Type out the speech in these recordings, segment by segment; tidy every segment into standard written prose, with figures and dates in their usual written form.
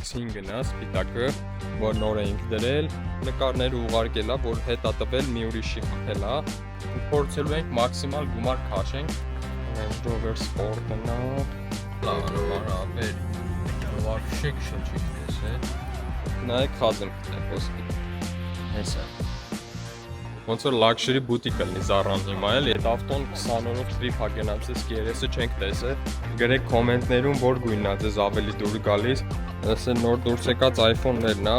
X5-ն է, սպիտակը, որ նոր էինք դրել, նկարները ուղարկելա, որ հետա տվել մի ուրիշի խփել է, փորձելու ենք մաքսիմալ գումար քաշենք, Range Rover Sport-ն է, լավ նորաբեր, вообще քշել չգիտես է, նայեք խազեմ գտել ոսկի, հեսա ոնց որ luxury boutique լինի Zara-ն հիմա էլ, այդ ավտոն 20 օրով trip հագենացես երեսը չենք տեսել, գրեք կոմենտներում որ գույնն է ձեզ ավելի դուր գալիս, այս է նոր դուրս եկած iPhone-ներն է,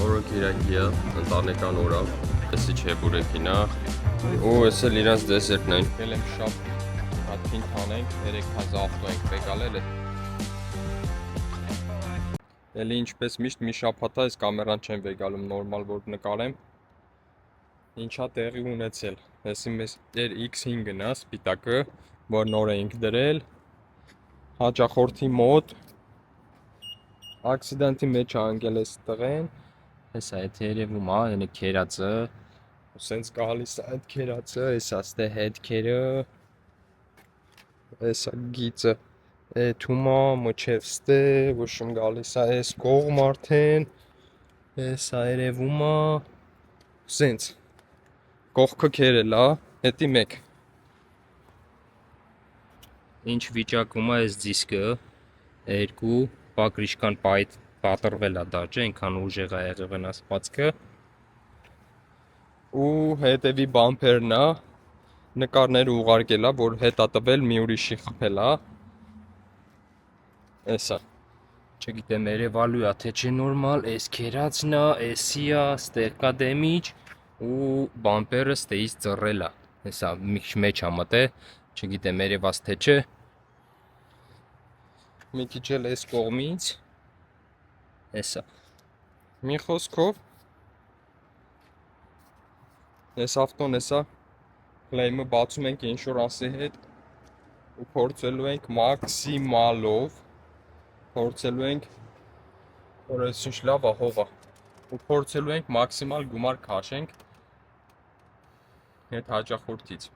օրը կիրակի է, ընտանեկան օր է, էսի չէ բուրեկին է, ու այս էլ իրանց դեսերտն է, եկել եմ շապ հատքին թանենք, 3000 ավտո ենք բեկալել է, էլի ինչպես միշտ մի շապ հատա, այս կամերան չեմ բեկալում նորմալ որ նկարեմ, ինչա տեղի ունեցել, այսի մեզ էր X5-ն է, սպիտակը, որ նոր էինք դրել, հաճախորդի մոտ, ակսիդենտի մեջ անգել ես տղեն, հեսա էդ երևում է, ենը կերածը, ու սենց կահալիս է այդ կերածը, հեսա ստե հետ կերը, հեսա գիծը, էթում է, մոչև ստե, ոշում գալիս է ես կողմ արդեն, հեսա երևում է, սենց, կողքը կերել է, հետի մեկ ինչ վիճակում է այս դիսկը, երկու պակրիշկան պատրվել է դաջը, ենքան ուժեղ է եղել վնասվածքը ու հետևի բամպերն է, նկարները ուղարկել է, որ հետա տվել մի ուրիշի խփել է, էսա չգիտեմ երևալու է թե չէ նորմալ, այս կերածն է, էսի է, ստեղ կա դեմիջ ու բամպերը ստեից ծռել է, հեսա մեջ է մտել, չգիտեմ երևաց թե չէ, մի քիչ էլ այս կողմից, հեսա, մի խոսքով, այս ավտոն հեսա, կլեյմը բացում ենք ինշորանսի հետ ու փորձելու ենք մաքսիմալով, փորձելու ենք, որ այս ինչ լավ է հողա, ու փորձելու ենք մաքսիմալ գումար քաշենք հետ հաճախորդից,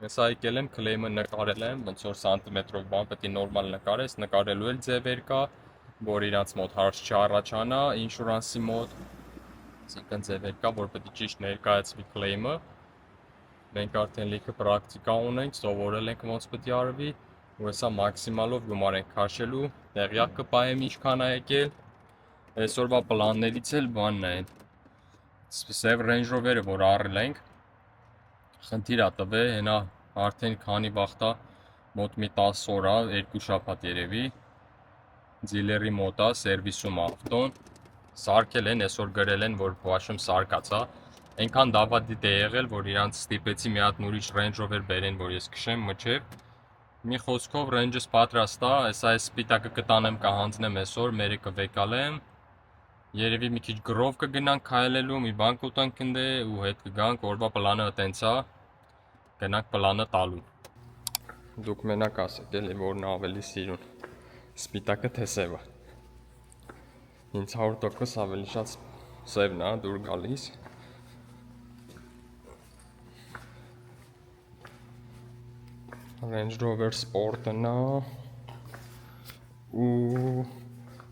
հեսա եկել եմ, կլեյմը նկարել եմ, ոնց որ սանտիմետրով բան պետք է նորմալ նկարես, նկարելու էլ ձևեր կա, որ իրանց մոտ հարց չառաջանա, ինշորանսի մոտ, այսինքն ձևեր կա, որ պետք է ճիշտ ներկայացվի կլեյմը, մենք արդեն լիքը պրակտիկա ունենք, սովորել ենք ոնց պետք է արվի, ու հեսա մաքսիմալով գումար ենք քաշելու, տեղյակ կպահեմ ինչքան է եկել, այսօրվա պլաններից էլ բանն է, սև Range Rover-ը, որ առել ենք, խնդիր է տվել, հենա արդեն քանի վաղտա, մոտ մի 10 օր է, 2 շաբաթ երևի, ձիլերի մոտ է, սերվիսում ավտոն, սարքել են, այսօր գրել են, որ բաշում սարկած է, այնքան դավադիտ է եղել, որ իրանց ստիպեցի մի հատ ուրիշ Range Rover բերեն, որ ես քշեմ մջև, մի խոսքով Range-ս պատրաստ է, այս սպիտակը կտանեմ կհանձնեմ այսօր, մերը կվեկալեմ, երևի մի քիչ գրով կգնանք քայլելու, մի բան կուտանք ընդ ու հետ կգանք, օրվա պլանը տենց է, գնանք պլանը տալու։ Դուք մենակ ասեք էլի որն ավելի սիրուն, սպիտակը թե սևը։ Ինձ 100% ավելի շատ սևն է դուր գալիս։ Range Rover Sport-ն է ու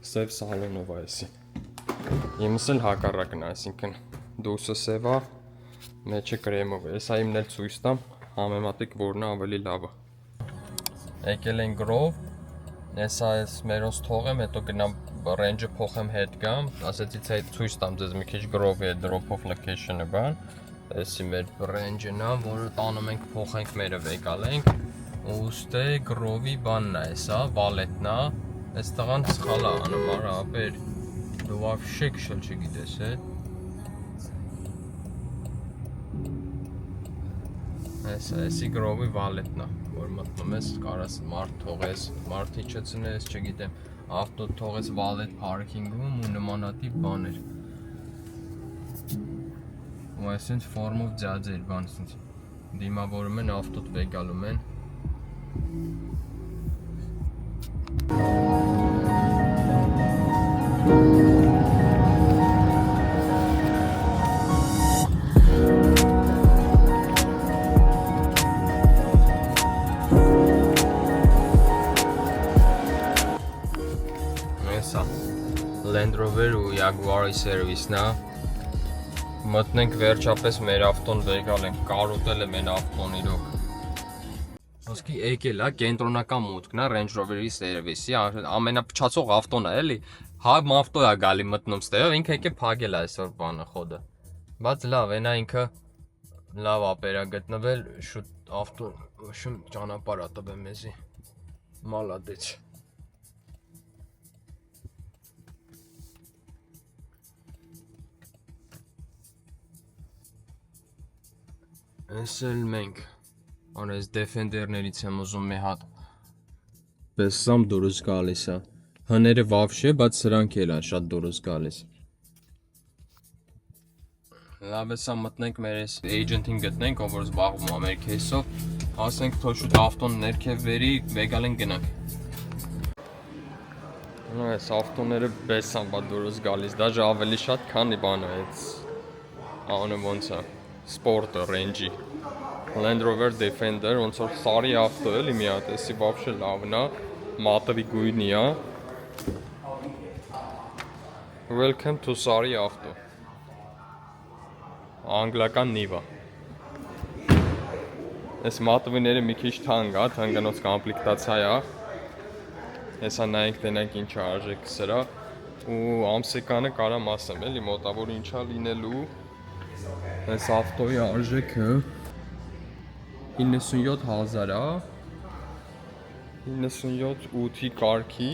սև սալոնով է էսի։ Իմս էլ հակառակն է, այսինքն դուսը սև է, մեջը կրեմով է, հեսա իմն էլ ցույց տամ, համեմատեք որն է ավելի լավը։ Եկել են գրով, հեսա ես մերոնց թողեմ, հետո գնամ Range-ը փոխեմ հետ գամ, ասեցի ցույց տամ ձեզ մի քիչ գրովի է drop off location-ը բան, էսի մեր Range-ն է, որը տանում ենք փոխենք մերը վեկալենք, ուստե գրովի բանն է հեսա, վալետն է, այս տղան սխալ է անում արաբեր, դու вообще քշել չգիտես է։ Էսի գրովի վալետն է, որ մտնում ես, կարաս մարդ թողես, մարդի չցնես, չգիտեմ, ավտո թողես վալետ պարքինգում ու նմանատիպ բաներ։ Ու այսինչ ֆորմով ձյաձեր բան, դիմավորում են ավտոտ վեկալում են։ Հեսա Land Rover ու Jaguar-ի սերվիսն է։ Մտնենք վերջապես մեր ավտոն վեկալ ենք, կարոտել է մեր ավտոն իրոք։ Ոսկի եկել է կենտրոնական մուտքն է Range Rover-ի սերվիսի, ամենափչացող ավտոն է էլի։ Համ ավտո է գալի մտնում ստեղով, ինքը եկե փակել է այսօր բանը խոդը։ Բայց լավ, այնա ինքը լավ ապերա գտնվել, շուտ ավտո շուն ճանապարհ ա տվել մեզի։ Մալադեց։ Էս էլ մենք Անես Defender-ներից եմ ուզում մի հատ պես սամ դուրս գալիս է հները վավշե, բայց սրանք էլ են շատ դուրս գալիս լավ էսա մտնենք մեր այս agent-ին գտնենք, ով որ զբաղվում է մեր case-ով ասենք թող շուտ ավտոն ներքև վերի, վեկալ են գնանք այս ավտոները պես սամ բա դուրս գալիս, դաժե ավելի շատ քան բանը այս անը ոնց է Sport Range-ի Land Rover Defender, ոնց որ սարի ավտո էլի մի հատ, էսի вообще լավն է, մատովի գույնի է Welcome to սարի ավտո Անգլիական նիվա Այս մատովիները մի քիչ թանկ է, թանկանոց կոմպլեկտացիա է Հեսա նայենք տենենք ինչ արժեք սրա ու ամսեկանը կարամ ասեմ էլի մոտավոր ինչա լինելու Այս ավտոյի արժեքը 97,000 է 97,8-ի կարգի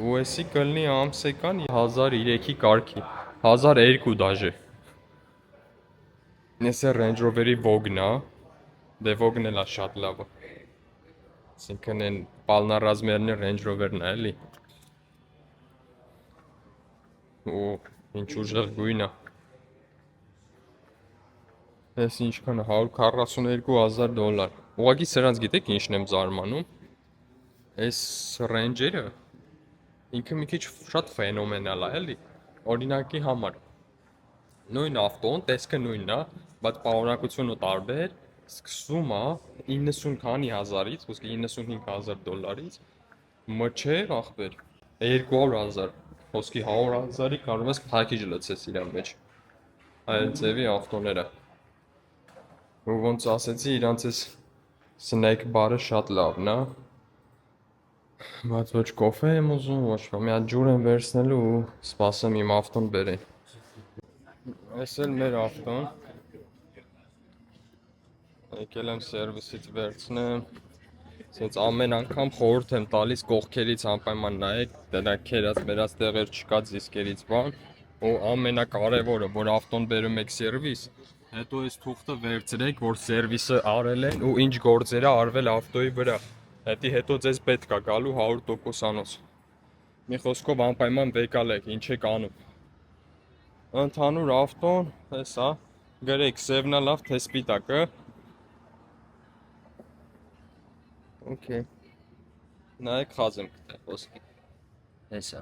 ու էսի կլնի ամսեկան 1003-ի կարգի 1002 դաժե Էսը Range Rover-ի Vogue-ն է դե Vogue-ն էլ է շատ լավը Այսինքն են պալնառազմերն Range Rover-ն է էլի ու ինչ ուժեղ գույն է Ես ինչքան է 142,000 դոլար Ուղղակի սրանց գիտեք ինչն եմ զարմանում Այս Range-երը ինքը մի քիչ շատ ֆենոմենալ է էլի օրինակի համար նույն ավտոն տեսքը նույնն է բայց պարունակությունը տարբեր սկսում է 90 քանի հազարից ոսկի 95,000 դոլարից մչեր ախպեր 200,000 ոսկի 100,000-ի կարող ես package լցես իրան մեջ այլ ձևի ավտոները ու ոնց ասեցի իրանց էս snack bar-ը շատ լավն է բայց ոչ կոֆե եմ ուզում ոչ մի հատ ջուր եմ վերցնելու ու սպասեմ իմ ավտոն բերեն Այս էլ մեր ավտոն եկել եմ սերվիսից վերցնեմ Սենց ամեն անգամ խորհուրդ եմ տալիս կողքերից անպայման նայեք դրանք քերած մերած տեղեր չկա դիսկերից բան ու ամենակարևորը որ ավտոն բերում եք սերվիս հետո այս թուղթը վերցրեք որ սերվիսը արել են ու ինչ գործեր է արվել ավտոյի վրա հետո ձեզ պետք է գալու 100%-անոց մի խոսքով անպայման վեկալեք ինչ եք անում ընդհանուր ավտոն էսա գրեք սևնա լավ թե սպիտակը Okay նայեք խազեմ կտե խոսքի էսա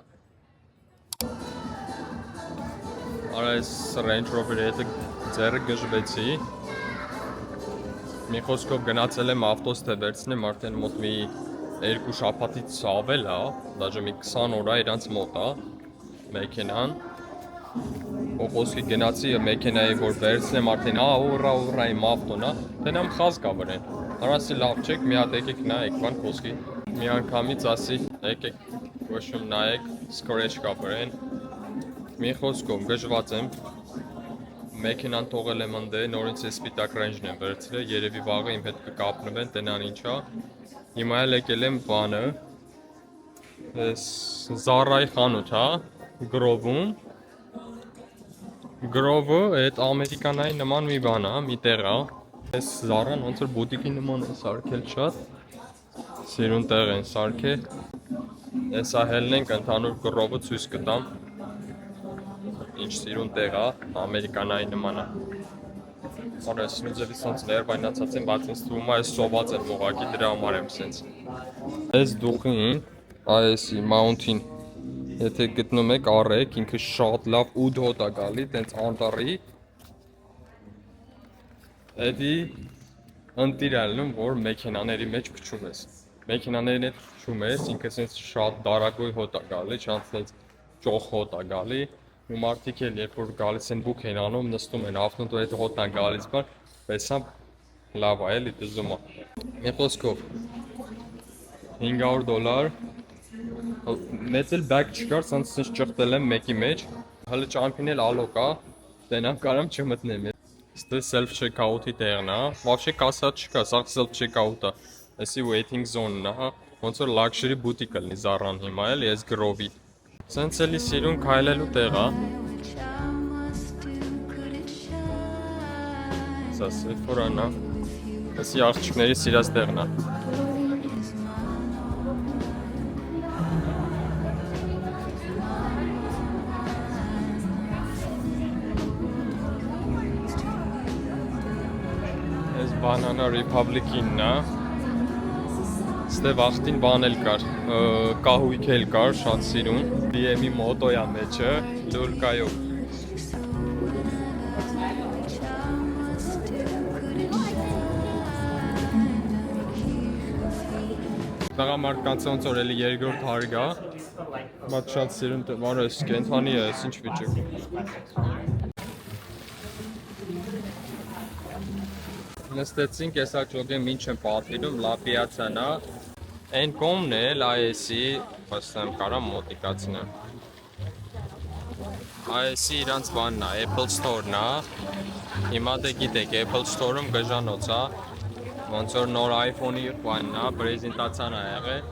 Արա այս Range Rover-ի հետ ձեռը գժվեցի Մի խոսքով գնացել եմ ավտոստե վերցնեմ արդեն մոտ մի 2 շաբաթից ավել է դաժե մի 20 օր է իրանց մոտ է մեքենան ու խոսքի գնացի մեքենայի որ վերցնեմ արդեն ուրա իմ ավտոն է տենամ խազ կա վրեն Արասի լավ չեք մի հատ եկեք նայեք բան խոսքի մի անգամից ասի եկեք ոչմ նայեք scratch կա վրեն Մի խոսքով գժված եմ մեքենան թողել եմ ընդե նորից է սպիտակ Range-ն եմ վերցրել երևի վաղը իմ հետ կկապնվեն տենան ինչա Հիմա էլ եկել եմ բանը Այս Zara-ի խանութ հա Grove-ում Grove-ը այդ ամերիկանայի նման մի բան է մի տեղ է Այս Zara-ն ոնց որ բուտիկի նման է սարքել շատ Սիրուն տեղ են սարքել Էսա հելնենք ընդհանուր Grove-ը ցույց կտամ Ինչ սիրուն տեղ է, ամերիկանայի նման է Արա ես նույնձևի սենց ներվայնացած եմ, բայց ինձ թվում է ես սոված եմ ուղղակի դրա համար եմ սենց Այս դուխին, այսի Mountain, եթե գտնում եք առեք, ինքը շատ լավ 8 հոտ է գալի, տենց անտարի Էդի ընտիր ալնում, որ մեքենաների մեջ փչում ես մեքենաներին հետ շում ես, ինքը sense շատ դարակոյ հոտ է գալի, շատ sense ճոխ հոտ է գալի, ու մարդիկ էլ երբ որ գալիս են բուք են անում, նստում են, ավտոն այդ հոտն է գալիս, բան, տեսամ լավ է, էլի դզում է։ Մի խոսքով $500 մեծ էլ բակ չկար, sense ճղտել եմ մեկի մեջ, հələ ճամփին էլ ալոկ է, տենամ կարամ չմտնեմ։ Ստե self checkout-ի տեղն է, вообще կասա չկա, սա self checkout է։ Էսի waiting zone-ն է, հա, ոնց որ luxury boutique կլինի Zara-ն հիմա էլ, ես գրովի։ Սենց էլի սիրուն քայլելու տեղ է։ Սա Sephora-ն է։ Էսի աղջիկների սիրած տեղն է։ Այս Banana Republic-ինն է։ Ստե վախտին բան էլ կար, կահույք էլ կար, շատ սիրուն, BM-ի մոտոյա մեջը, լուլկայով։ Տղամարդկանց ոնց որ էլի երկրորդ հարգ է, բայց շատ սիրուն տղար ես, կենթանի ես, ինչ վիճակ։ Նստեցինք, եսա ճոգեմ ինչ եմ պատվիրում, Լա Պիացան է, այն կոմն էլ IS-ի, պստեմ կարամ մոտիկացնեմ։ IS-ի իրանց բանն է, Apple Store-ն է, հիմա դե գիտեք, Apple Store-ում գժանոց է, ոնց որ նոր iPhone-ի բանն է, պրեզենտացիան է եղել,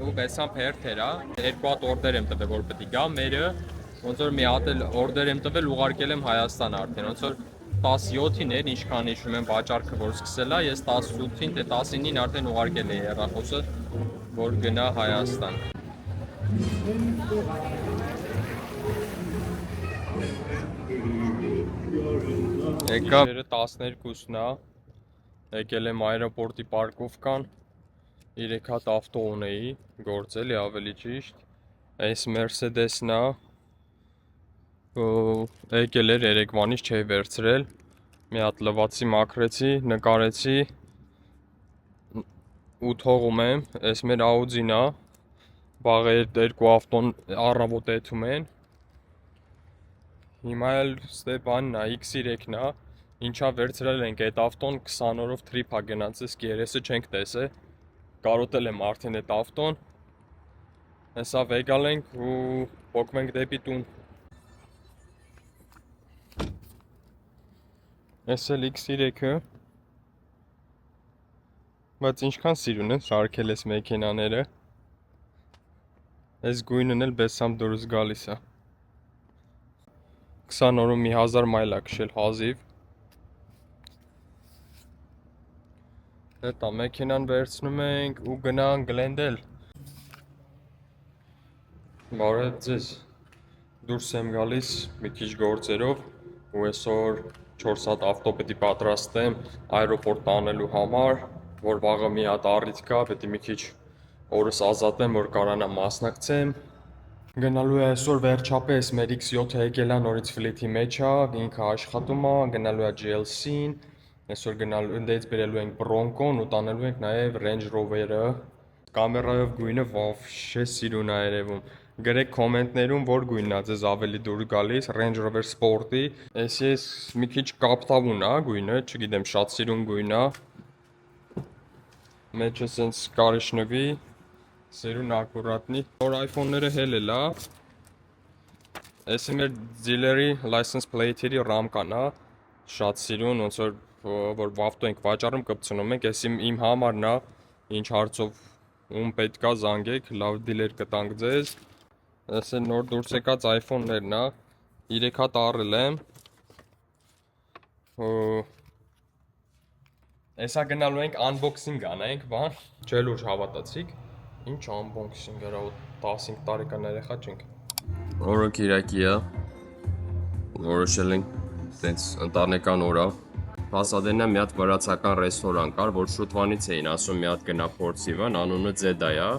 ու բեսան հերթեր է, երկու հատ օրդեր եմ տվել, որ պետք է գա, մերը, ոնց որ մի հատ էլ օրդեր եմ տվել, ուղարկել եմ Հայաստան արդեն, ոնց որ 17-ին էր, ինչքան հիշում եմ վաճառքը, որ սկսել է, ես 18-ին, դե 19-ին արդեն ուղարկել էի հեռախոսը, որ գնա Հայաստան։ Եկա 12-ն է, եկել եմ այրոպորտի պարկովկան, 3 հատ ավտո ունեի, գործելի ավելի ճիշտ, այս Mercedes-ն է, եկել էր երեկվանից չէի վերցրել, մի հատ լվացի մաքրեցի, նկարեցի ու թողում եմ, այս մեր Audi-ն է, վաղ երկու ավտոն առավոտ եթում են, հիմա էլ ստե բանն է, X3-ն է, ինչա վերցրել ենք այդ ավտոն 20 օրով trip է գնացել, երեսը չենք տեսել, կարոտել եմ արդեն այդ ավտոն, հեսա վեգալ ենք ու պոկում ենք դեպի տուն։ Ես էլ X3-ը, բայց ինչքան սիրուն են շարքել ես մեքենաները, ես գույնն էլ բեսամ դուրս գալիս է, 20 օրում մի 1000 մայլ է քշել հազիվ, հետա մեքենան վերցնում ենք ու գնանք Glendale։ Բարև ձեզ, դուրս եմ գալիս մի քիչ գործերով ու այսօր 4 հատ ավտո պետք է պատրաստեմ այրոպորտ տանելու համար, որ վաղը մի հատ առիթ կա, պետք է մի քիչ օրս ազատեմ, որ կարողանամ մասնակցեմ։ Գնալու է այսօր վերջապես մեր X7-ը եկել է նորից ֆլիթի մեջ է, ինքը աշխատում է, գնալու է GLC-ին, այսօր գնալու ընդից բերելու ենք Bronco-ն ու տանելու ենք նաև Range Rover-ը։ Կամերայով գույնը վավշե սիրուն է երևում։ Գրեք կոմենտներում որ գույնն է ձեզ ավելի դուր գալիս, Range Rover Sport-ի։ Ես մի քիչ կապտավուն է գույնը, չգիտեմ, շատ սիրուն գույն է։ Մեջը սենց կարիշնվի, սիրուն ակուրատնի։ Նոր iPhone-ները հելել է։ Էսի մեր դիլերի license plate-երի ռամկան է, շատ սիրուն, ոնց որ ավտո ենք վաճառում կպցնում ենք, էս իմ համարն է, ինչ հարցով ում պետք է զանգեք, լավ դիլեր կտանք ձեզ։ Էս է նոր դուրս եկած iPhone-ներն է, 3 հատ առել եմ։ Էսա գնալու ենք unboxing անենք, բան, չէ լուրջ հավատացիք։ Ինչ unboxing արա 15 տարեկան երեխա չենք։ Օրը Կիրակի է, որոշել ենք տենց ընտանեկան օրա։ Պասադենա մի հատ վրացական ռեստորան կար, որ շուտվանից էին ասում մի հատ գնա փորձիվան, անունը Ձեդայա։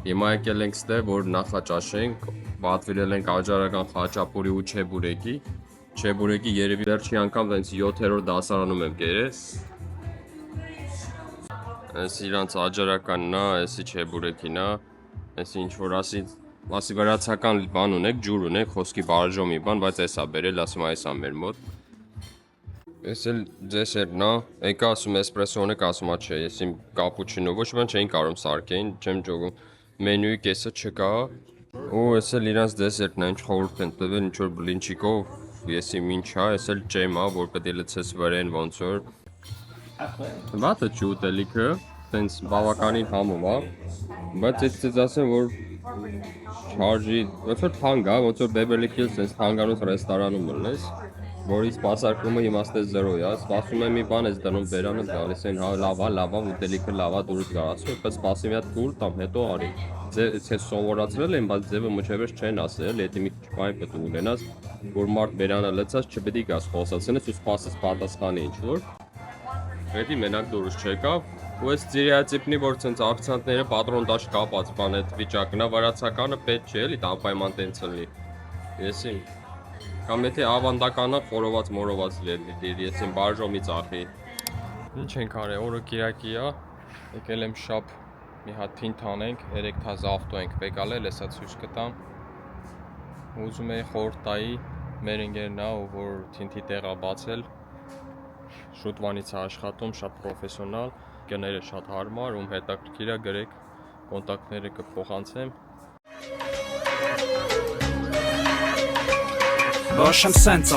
Հիմա եկել ենք ստե, որ նախաճաշենք, պատվիրել ենք աջարական խաչապուրի ու չեբուրեկի։ Չեբուրեկի երևի վերջի անգամ տենց 7-րդ դասարանում եմ կերես։ Այս իրանց աջարականն է, էսի չէ բուրեկին է, էսի ինչ որ ասի վրացական բան ունեք, ջուր ունեք, խոսքի բարժոմի բան, բայց էսա բերել, ասում այս ա մեր մոտ։ Էս էլ դեսերտն է, եկա ասում էսպրեսո ունեք, ասում ա չէ, ես իմ կապուչինո, ոչ բան չէին կարում սարքեին, չեմ ճոգում, մենյուի կեսը չկա, ու էս էլ իրանց դեսերտն է, ինչ խորհուրդ են տվել, ինչ որ բլինչիկով, ես իմ ինչ է, էս էլ ջեմ է, որ պետք է լցես վրեն ոնց որ։ Բաթը չի ուտելիքը, տենց բավականին համում է, բայց ես ասեմ, որ չարժի, ոնց որ թանկ է, ոնց որ Beverly Hills տենց թանգանոց ռեստորանում մլնես, որի սպասարկումը իմաստես 0 է, սպասում եմ մի բան ես դնում բերանը գալիս են, հա լավ է, ուտելիքը լավ է, դուրս գա, ասում եմ, պես սպասի մի հատ տուր տամ, հետո արի։ Ես սովորացրել եմ, բայց ձևը մոչևս չեն ասել, եթե մի քիչ բան պետք է ունենաս, որ մարդ բերանը լցած չպետք է գաս խոսացնես ու սպասես պատասխանի ինչ որ։ Պետք է մենակ դուրս չեկավ, ու այս ստերեոտիպնի որ ցենց ակցենտները պատրոնդաժ կապած բան այդ վիճակն է, վրացականը պետք չէ էլի անպայման տենց լինի։ Եսի կամ եթե ավանդականը խորոված մորոված լինի, ես իմ բաժոմի ծախի։ Ինչ ենք արել, օրը Կիրակի է, եկել եմ շապ մի հատ թինթ անենք, 3 թազ ավտո ենք եկալել, հեսա ցույց կտամ։ Ուզում եի խորհուրդ տայի մեր ընկերն է, որ թինթի տեղ է բացել, շուտվանից է աշխատում, շատ պրոֆեսիոնալ, կները շատ հարմար, ում հետաքրքիր է գրեք, կոնտակտները կփոխանցեմ։ Բաշեմ սենց